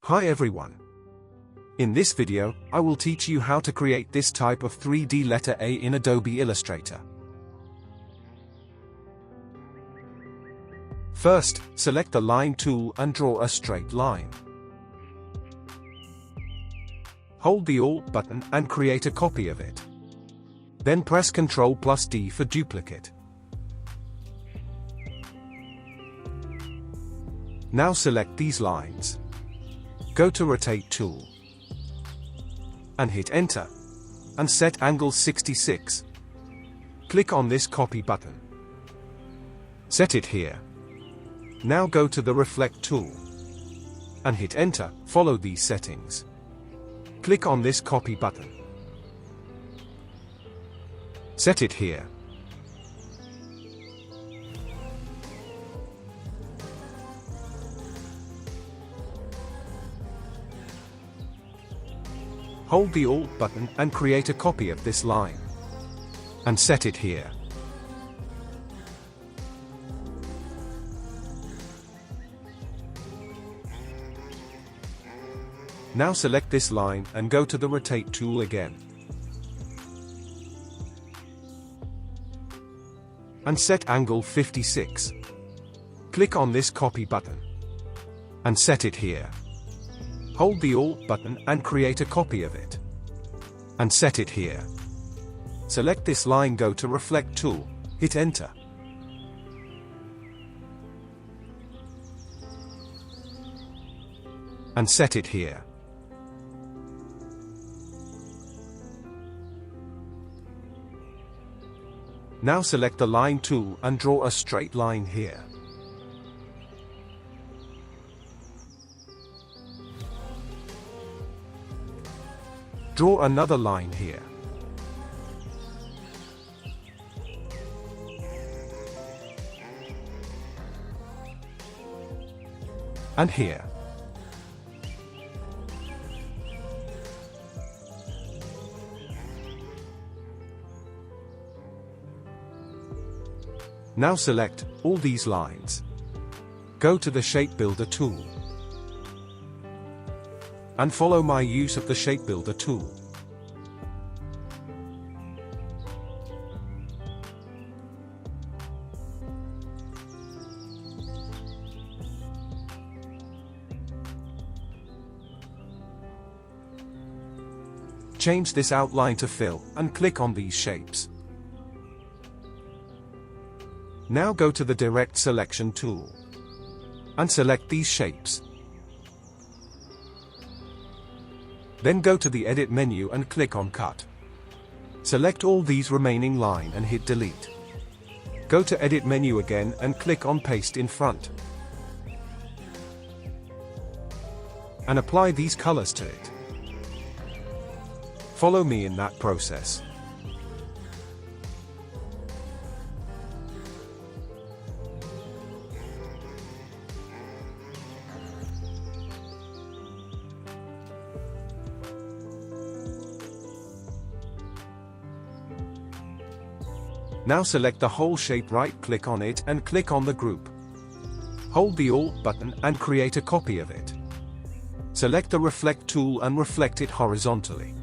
Hi everyone. In this video, I will teach you how to create this type of 3D letter A in Adobe Illustrator. First, select the line tool and draw a straight line. Hold the Alt button and create a copy of it. Then press Ctrl+D for duplicate. Now select these lines. Go to Rotate tool and hit Enter and set angle 66. Click on this copy button. Set it here. Now go to the Reflect tool and hit Enter. Follow these settings. Click on this copy button. Set it here. Hold the Alt button and create a copy of this line. And set it here. Now select this line and go to the Rotate tool again. And set angle 56. Click on this copy button. And set it here. Hold the Alt button and create a copy of it. And set it here. Select this line, go to Reflect tool, hit Enter. And set it here. Now select the line tool and draw a straight line here. Draw another line here. And here. Now select all these lines. Go to the Shape Builder tool. And follow my use of the Shape Builder tool. Change this outline to fill, and click on these shapes. Now go to the Direct Selection tool. And select these shapes. Then go to the Edit menu and click on Cut. Select all these remaining line and hit Delete. Go to Edit menu again and click on Paste in front. And apply these colors to it. Follow me in that process. Now select the whole shape, right-click on it and click on the group. Hold the Alt button and create a copy of it. Select the Reflect tool and reflect it horizontally.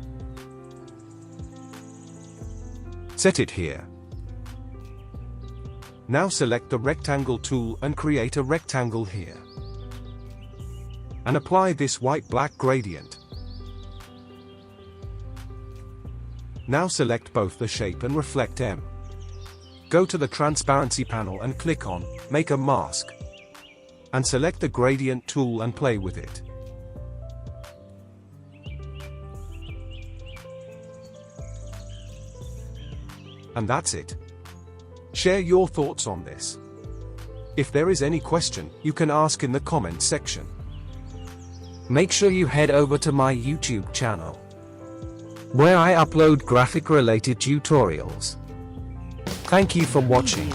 Set it here. Now select the Rectangle tool and create a rectangle here. And apply this white-black gradient. Now select both the shape and Reflect M. Go to the Transparency panel and click on Make a Mask. And select the Gradient tool and play with it. And that's it. Share your thoughts on this. If there is any question, you can ask in the comment section. Make sure you head over to my YouTube channel, where I upload graphic related tutorials. Thank you for watching.